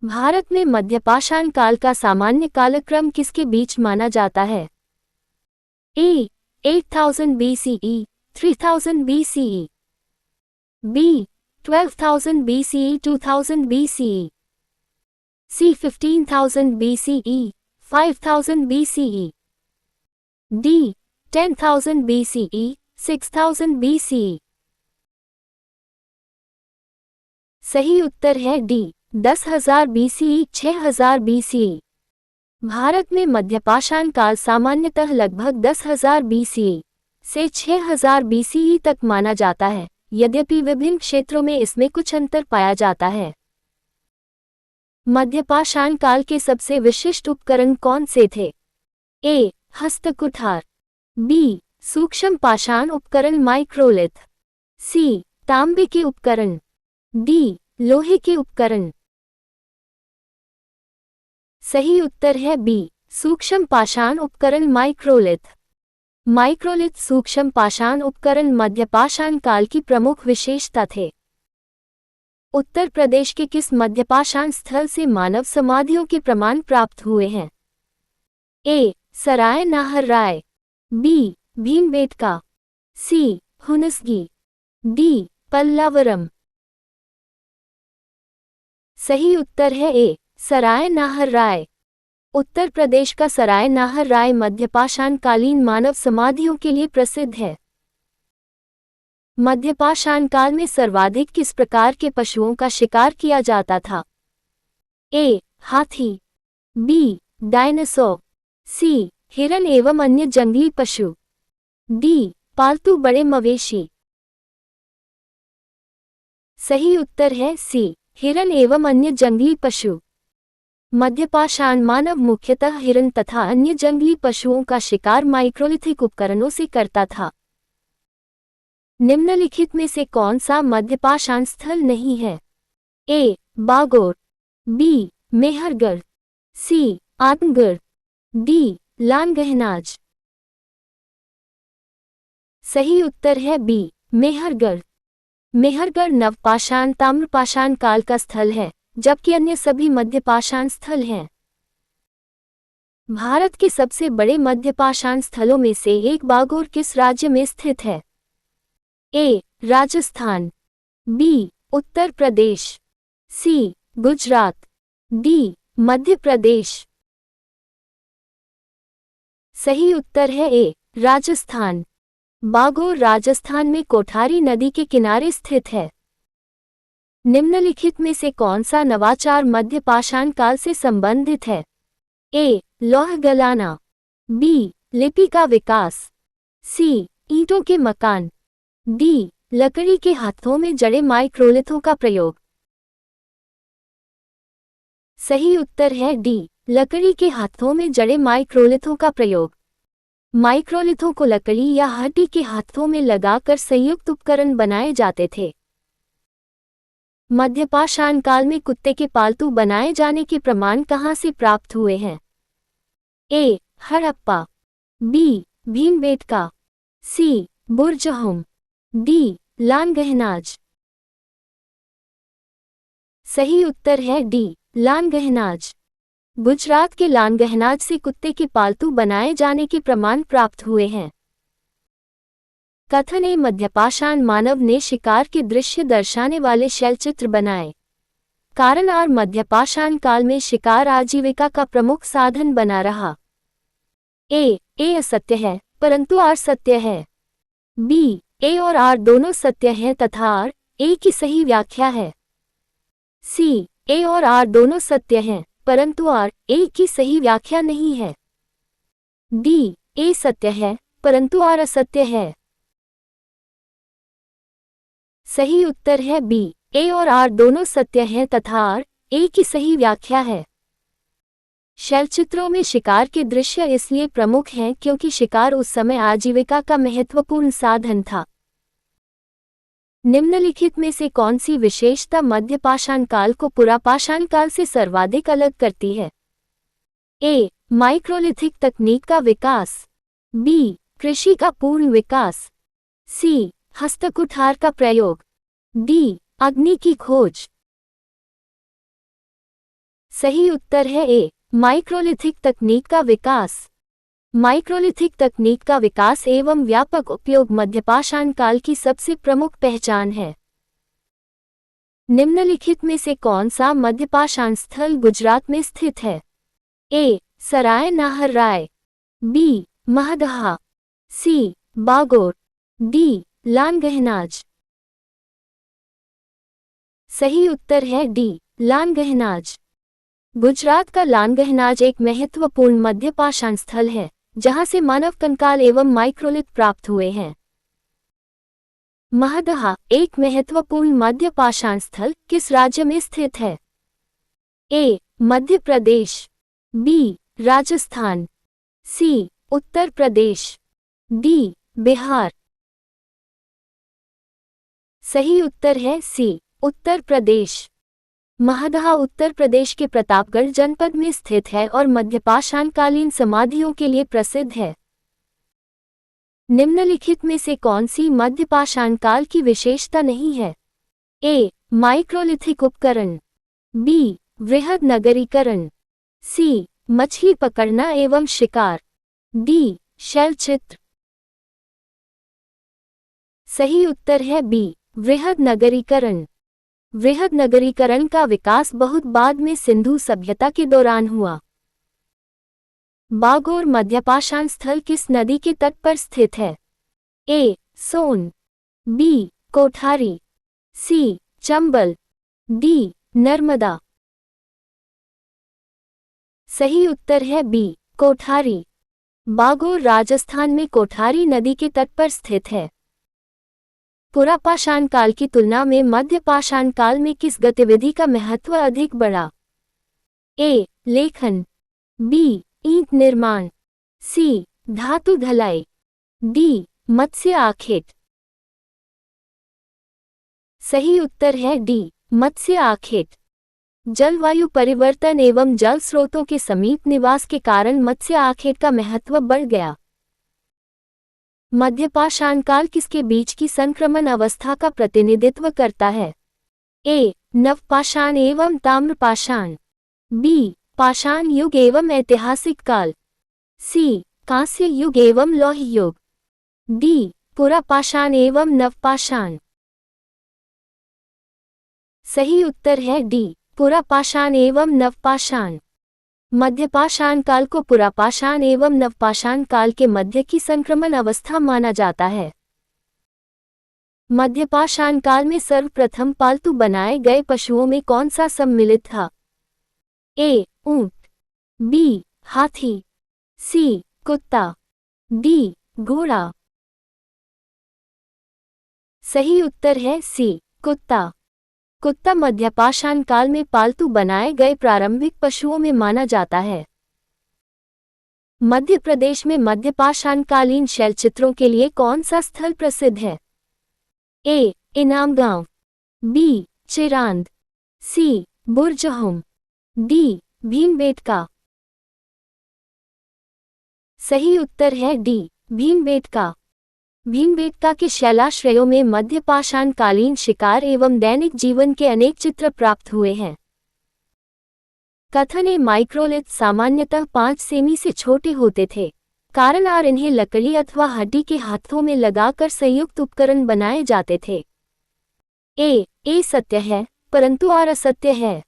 भारत में मध्यपाषाण काल का सामान्य कालक्रम किसके बीच माना जाता है? ए. 8000 BCE, 3000 BCE. B. 12,000 BCE, 2000 BCE. C. 15,000 BCE, 5,000 BCE. D. 10,000 BCE, 6,000 BCE. सही उत्तर है डी. 10,000 BCE, 6,000 BCE. भारत में मध्यपाषाण काल सामान्यतः लगभग 10,000 BCE से 6,000 BCE तक माना जाता है, यद्यपि विभिन्न क्षेत्रों में इसमें कुछ अंतर पाया जाता है। मध्यपाषाण काल के सबसे विशिष्ट उपकरण कौन से थे? ए. हस्तकुठार. बी. सूक्ष्म पाषाण उपकरण माइक्रोलिथ. सी. तांबे के उपकरण. डी. लोहे के उपकरण. सही उत्तर है बी. सूक्ष्म पाषाण उपकरण माइक्रोलिथ. माइक्रोलिथ सूक्ष्म पाषाण उपकरण मध्यपाषाण काल की प्रमुख विशेषता थे। उत्तर प्रदेश के किस मध्यपाषाण स्थल से मानव समाधियों के प्रमाण प्राप्त हुए हैं? ए. सराय नाहर राय. बी. भीमबेटका. सी. हुनसगी. डी. पल्लावरम. सही उत्तर है ए. सराय नाहर राय. उत्तर प्रदेश का सराय नाहर राय मध्यपाषाण कालीन मानव समाधियों के लिए प्रसिद्ध है। मध्यपाषाण काल में सर्वाधिक किस प्रकार के पशुओं का शिकार किया जाता था? ए. हाथी. बी. डायनासोर. सी. हिरण एवं अन्य जंगली पशु. डी. पालतू बड़े मवेशी. सही उत्तर है सी. हिरण एवं अन्य जंगली पशु। मध्यपाषाण मानव मुख्यतः हिरण तथा अन्य जंगली पशुओं का शिकार माइक्रोलिथिक उपकरणों से करता था। निम्नलिखित में से कौन सा मध्यपाषाण स्थल नहीं है? ए. बागोर. बी. मेहरगढ़. सी. आदमगढ़. डी. लानगहनाज. सही उत्तर है बी. मेहरगढ़. मेहरगढ़ नवपाषाण ताम्रपाषाण काल का स्थल है, जबकि अन्य सभी मध्यपाषाण स्थल हैं। भारत के सबसे बड़े मध्यपाषाण स्थलों में से एक बागोर किस राज्य में स्थित है? ए. राजस्थान. बी. उत्तर प्रदेश. सी. गुजरात. डी. मध्य प्रदेश. सही उत्तर है ए. राजस्थान. बागोर राजस्थान में कोठारी नदी के किनारे स्थित है। निम्नलिखित में से कौन सा नवाचार मध्यपाषाण काल से संबंधित है? ए. लौह गलाना. बी. लिपि का विकास. सी. ईंटों के मकान. डी. लकड़ी के हाथों में जड़े माइक्रोलिथों का प्रयोग. सही उत्तर है डी. लकड़ी के हाथों में जड़े माइक्रोलिथों का प्रयोग। माइक्रोलिथों को लकड़ी या हड्डी के हाथों में लगाकर संयुक्त उपकरण बनाए जाते थे। मध्यपाषाण काल में कुत्ते के पालतू बनाए जाने के प्रमाण कहाँ से प्राप्त हुए हैं? ए. हड़प्पा. बी. भीमबेटका. सी. बुरजहोम. डी. लानगहनाज. सही उत्तर है डी. लानगहनाज। गुजरात के लानगहनाज से कुत्ते के पालतू बनाए जाने के प्रमाण प्राप्त हुए हैं। कथन ए. मध्यपाषाण मानव ने शिकार के दृश्य दर्शाने वाले शैलचित्र बनाए। कारण आर. मध्यपाषाण काल में शिकार आजीविका का प्रमुख साधन बना रहा। ए. असत्य है, परंतु आर सत्य है. बी. ए और आर दोनों सत्य हैं तथा आर, ए की सही व्याख्या है. सी. ए और आर दोनों सत्य हैं, परंतु आर, ए की सही व्याख्या नहीं है. डी. ए सत्य है, परंतु आर असत्य है. सही उत्तर है बी. ए और आर दोनों सत्य हैं तथा आर, ए की सही व्याख्या है। शैलचित्रों में शिकार के दृश्य इसलिए प्रमुख हैं क्योंकि शिकार उस समय आजीविका का महत्वपूर्ण साधन था। निम्नलिखित में से कौन सी विशेषता मध्यपाषाण काल को पुरापाषाण काल से सर्वाधिक अलग करती है? ए. माइक्रोलिथिक तकनीक का विकास. बी. कृषि का पूर्ण विकास. सी. हस्तकुठार का प्रयोग. डी. अग्नि की खोज. सही उत्तर है ए, माइक्रोलिथिक तकनीक का विकास। माइक्रोलिथिक तकनीक का विकास एवं व्यापक उपयोग मध्यपाषाण काल की सबसे प्रमुख पहचान है। निम्नलिखित में से कौन सा मध्यपाषाण स्थल गुजरात में स्थित है? ए, सराय नाहर राय, बी, महदहा, सी, बागोर, डी, लानगहनाज। सही उत्तर है डी, लानगहनाज। गुजरात का लानगहनाज एक महत्वपूर्ण मध्यपाषाण स्थल है जहां से मानव कंकाल एवं माइक्रोलिथ प्राप्त हुए हैं। महदहा एक महत्वपूर्ण मध्यपाषाण स्थल किस राज्य में स्थित है? ए, मध्य प्रदेश, बी, राजस्थान, सी, उत्तर प्रदेश, डी, बिहार। सही उत्तर है सी, उत्तर प्रदेश। महदहा उत्तर प्रदेश के प्रतापगढ़ जनपद में स्थित है और मध्यपाषाणकालीन समाधियों के लिए प्रसिद्ध है। निम्नलिखित में से कौन सी मध्यपाषाण काल की विशेषता नहीं है? ए, माइक्रोलिथिक उपकरण, बी, वृहद नगरीकरण, सी, मछली पकड़ना एवं शिकार, डी, शैलचित्र। सही उत्तर है बी, वृहद नगरीकरण। वृहद नगरीकरण का विकास बहुत बाद में सिंधु सभ्यता के दौरान हुआ। बागोर मध्यपाषाण स्थल किस नदी के तट पर स्थित है? ए, सोन, बी, कोठारी, सी, चंबल, डी, नर्मदा। सही उत्तर है बी, कोठारी। बागोर राजस्थान में कोठारी नदी के तट पर स्थित है। पुरापाषाण काल की तुलना में मध्यपाषाण काल में किस गतिविधि का महत्व अधिक बढ़ा? ए, लेखन, बी, ईंट निर्माण, सी, धातु ढलाई, डी, मत्स्य आखेट। सही उत्तर है डी, मत्स्य आखेट। जलवायु परिवर्तन एवं जल स्रोतों के समीप निवास के कारण मत्स्य आखेट का महत्व बढ़ गया। मध्यपाषाण काल किसके बीच की संक्रमण अवस्था का प्रतिनिधित्व करता है? ए, नवपाषाण एवं ताम्रपाषाण, बी, पाषाण युग एवं ऐतिहासिक काल, सी, कांस्य युग एवं लौह युग, डी, पुरापाषाण एवं नवपाषाण। सही उत्तर है डी, पुरापाषाण एवं नवपाषाण। मध्यपाषाण काल को पुरापाषाण एवं नवपाषाण काल के मध्य की संक्रमण अवस्था माना जाता है। मध्यपाषाण काल में सर्वप्रथम पालतू बनाए गए पशुओं में कौन सा सम्मिलित था? ए, ऊंट, बी, हाथी, सी, कुत्ता, डी, घोड़ा। सही उत्तर है सी, कुत्ता। कुत्ता मध्यपाषाण काल में पालतू बनाए गए प्रारंभिक पशुओं में माना जाता है। मध्य प्रदेश में मध्यपाषाणकालीन शैलचित्रों के लिए कौन सा स्थल प्रसिद्ध है? ए, इनाम गांव, बी, चिरांद, सी, बुरजहुम, डी, भीमबेटका। सही उत्तर है डी, भीमबेटका। भीमबेटका के शैलाश्रयों में मध्यपाषाणकालीन शिकार एवं दैनिक जीवन के अनेक चित्र प्राप्त हुए हैं। कथन ए, माइक्रोलिथ सामान्यतः 5 सेमी से छोटे होते थे। कारण आर इन्हें लकड़ी अथवा हड्डी के हाथों में लगाकर संयुक्त उपकरण बनाए जाते थे। ए सत्य है परंतु आर असत्य है।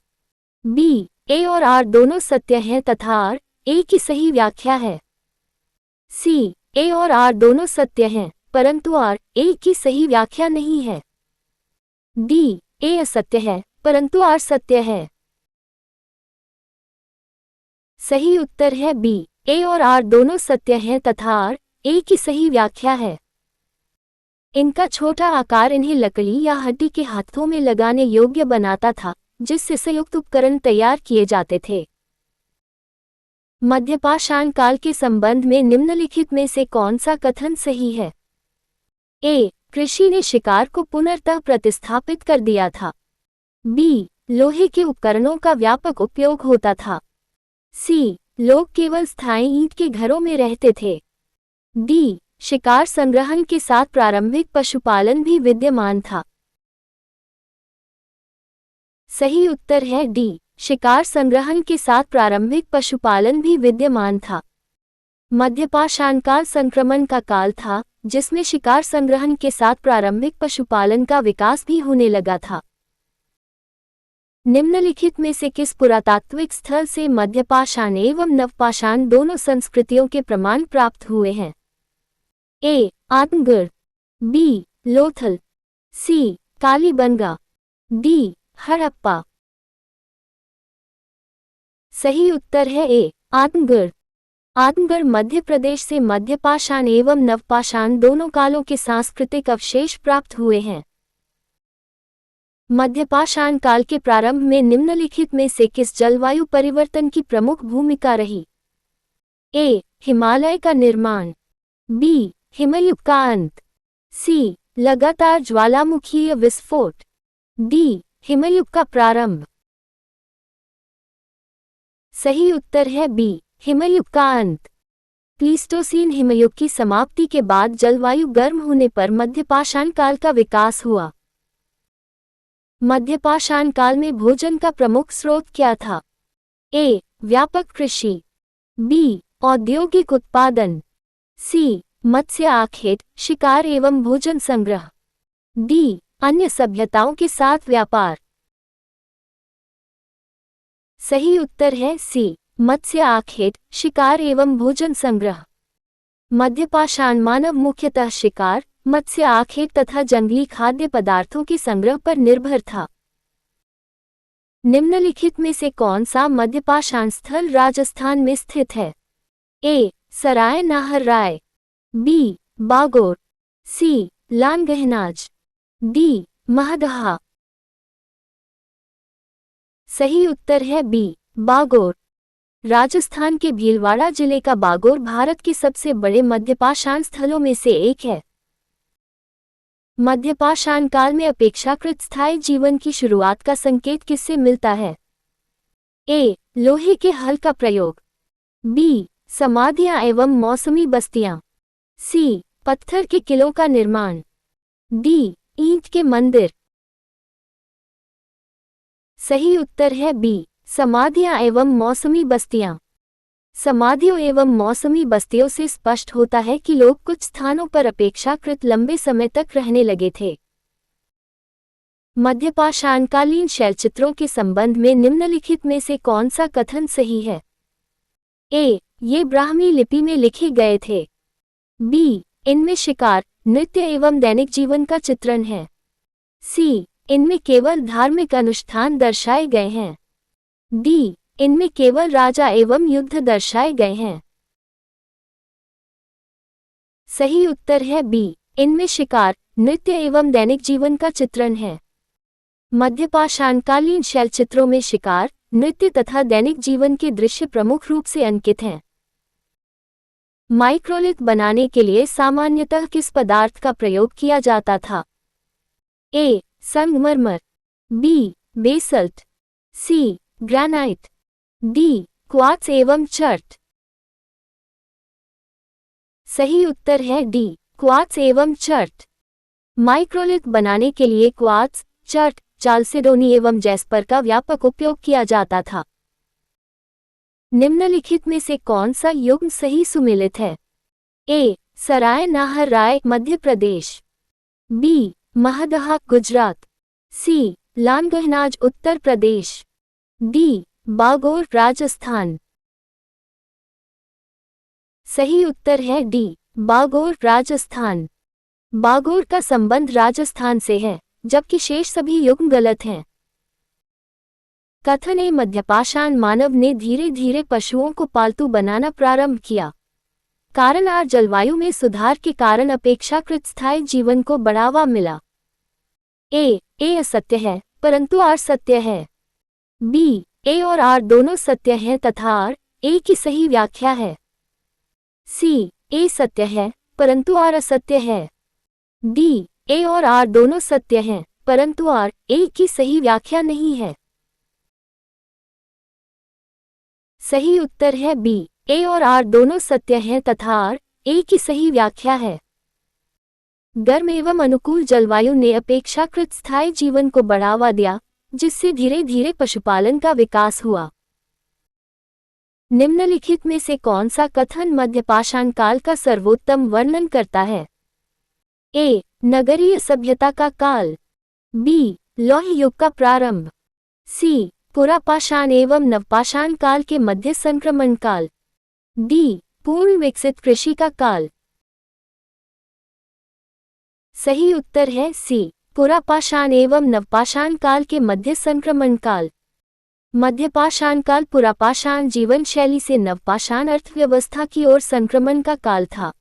बी, ए और आर दोनों सत्य हैं तथा आर, ए की सही व्याख्या है। सी, ए और आर दोनों सत्य हैं परंतु आर, ए की सही व्याख्या नहीं है। डी, ए असत्य है परंतु आर सत्य है। सही उत्तर है बी, ए और आर दोनों सत्य हैं तथा आर, ए की सही व्याख्या है। इनका छोटा आकार इन्हें लकड़ी या हड्डी के हाथों में लगाने योग्य बनाता था, जिससे संयुक्त उपकरण तैयार किए जाते थे। मध्यपाषाण काल के संबंध में निम्नलिखित में से कौन सा कथन सही है? ए, कृषि ने शिकार को पुनर्तः प्रतिस्थापित कर दिया था। बी, लोहे के उपकरणों का व्यापक उपयोग होता था। सी, लोग केवल स्थायी ईंट के घरों में रहते थे। डी, शिकार संग्रहण के साथ प्रारंभिक पशुपालन भी विद्यमान था। सही उत्तर है डी, शिकार संग्रहण के साथ प्रारंभिक पशुपालन भी विद्यमान था। मध्यपाषाण काल संक्रमण का काल था, जिसमें शिकार संग्रहण के साथ प्रारंभिक पशुपालन का विकास भी होने लगा था। निम्नलिखित में से किस पुरातात्विक स्थल से मध्यपाषाण एवं नवपाषाण दोनों संस्कृतियों के प्रमाण प्राप्त हुए हैं? ए. आदमगढ़, बी. लोथल, सी. कालीबंगा, डी. हड़प्पा। सही उत्तर है ए. आदमगढ़। आदमगढ़ मध्य प्रदेश से मध्यपाषाण एवं नवपाषाण दोनों कालों के सांस्कृतिक अवशेष प्राप्त हुए हैं। मध्यपाषाण काल के प्रारंभ में निम्नलिखित में से किस जलवायु परिवर्तन की प्रमुख भूमिका रही? ए. हिमालय का निर्माण, बी. हिमयुग का अंत, सी. लगातार ज्वालामुखीय विस्फोट, डी. हिमयुग का प्रारंभ। सही उत्तर है बी. हिमयुग का अंत। प्लीस्टोसीन हिमयुग की समाप्ति के बाद जलवायु गर्म होने पर मध्यपाषाण काल का विकास हुआ। मध्यपाषाण काल में भोजन का प्रमुख स्रोत क्या था? ए. व्यापक कृषि, बी. औद्योगिक उत्पादन, सी. मत्स्य आखेट, शिकार एवं भोजन संग्रह, डी. अन्य सभ्यताओं के साथ व्यापार। सही उत्तर है सी. मत्स्य आखेट, शिकार एवं भोजन संग्रह। मध्यपाषाण मानव मुख्यतः शिकार, मत्स्य आखेट तथा जंगली खाद्य पदार्थों के संग्रह पर निर्भर था। निम्नलिखित में से कौन सा मध्यपाषाण स्थल राजस्थान में स्थित है? ए. सराय नाहर राय, बी. बागोर, सी. लानगहनाज, डी. महदहा। सही उत्तर है बी. बागोर। राजस्थान के भीलवाड़ा जिले का बागोर भारत के सबसे बड़े मध्यपाषाण स्थलों में से एक है। मध्यपाषाण काल में अपेक्षाकृत स्थायी जीवन की शुरुआत का संकेत किससे मिलता है? ए. लोहे के हल का प्रयोग, बी. समाधियां एवं मौसमी बस्तियां, सी. पत्थर के किलों का निर्माण, डी. ईंट के मंदिर। सही उत्तर है बी. समाधियां एवं मौसमी बस्तियां। समाधियों एवं मौसमी बस्तियों से स्पष्ट होता है कि लोग कुछ स्थानों पर अपेक्षाकृत लंबे समय तक रहने लगे थे। मध्यपाषाणकालीन शैलचित्रों के संबंध में निम्नलिखित में से कौन सा कथन सही है? ए. ये ब्राह्मी लिपि में लिखे गए थे, बी. इनमें शिकार, नृत्य एवं दैनिक जीवन का चित्रण है, सी. इनमें केवल धार्मिक अनुष्ठान दर्शाए गए हैं, डी. इनमें केवल राजा एवं युद्ध दर्शाए गए हैं। सही उत्तर है बी. इनमें शिकार, नृत्य एवं दैनिक जीवन का चित्रण है। मध्यपाषाणकालीन शैलचित्रों में शिकार, नृत्य तथा दैनिक जीवन के दृश्य प्रमुख रूप से अंकित हैं। माइक्रोलिथ बनाने के लिए सामान्यतः किस पदार्थ का प्रयोग किया जाता था? ए. संगमरमर, B. Basalt, C. Granite, D. Quartz एवं चर्ट। सही उत्तर है डी. क्वार्ट्ज एवं चर्ट। माइक्रोलिथ बनाने के लिए क्वार्ट्ज, चर्ट, चाल्सेडोनी एवं जैस्पर का व्यापक उपयोग किया जाता था। निम्नलिखित में से कौन सा युग्म सही सुमेलित है? ए. सराय नाहर राय मध्य प्रदेश, बी. महदहा गुजरात, सी. लानगहनाज उत्तर प्रदेश, डी. बागोर राजस्थान। सही उत्तर है डी. बागोर राजस्थान। बागोर का संबंध राजस्थान से है, जबकि शेष सभी युग्म गलत हैं। कथन ए. मध्यपाषाण मानव ने धीरे धीरे पशुओं को पालतू बनाना प्रारंभ किया। कारण आर. जलवायु में सुधार के कारण अपेक्षाकृत स्थायी जीवन को बढ़ावा मिला। ए असत्य है, परंतु आर सत्य है, बी. ए और आर दोनों सत्य हैं तथा आर, ए की सही व्याख्या है, सी. ए सत्य है, परंतु आर असत्य है, डी. ए और आर दोनों सत्य हैं, परंतु आर, ए की सही व्याख्या नहीं है। सही उत्तर है बी. ए और आर दोनों सत्य हैं तथा आर, ए की सही व्याख्या है। गर्म एवं अनुकूल जलवायु ने अपेक्षाकृत स्थायी जीवन को बढ़ावा दिया, जिससे धीरे धीरे पशुपालन का विकास हुआ। निम्नलिखित में से कौन सा कथन मध्यपाषाण काल का सर्वोत्तम वर्णन करता है? ए. नगरीय सभ्यता का काल। बी. लौह युग का प्रारंभ। सी. पुरापाषाण एवं नवपाषाण काल के मध्य संक्रमण काल। डी. पूर्ण विकसित कृषि का काल। सही उत्तर है सी. पुरापाषाण एवं नवपाषाण काल के मध्य संक्रमण काल। मध्यपाषाण काल पुरापाषाण जीवन शैली से नवपाषाण अर्थव्यवस्था की ओर संक्रमण का काल था।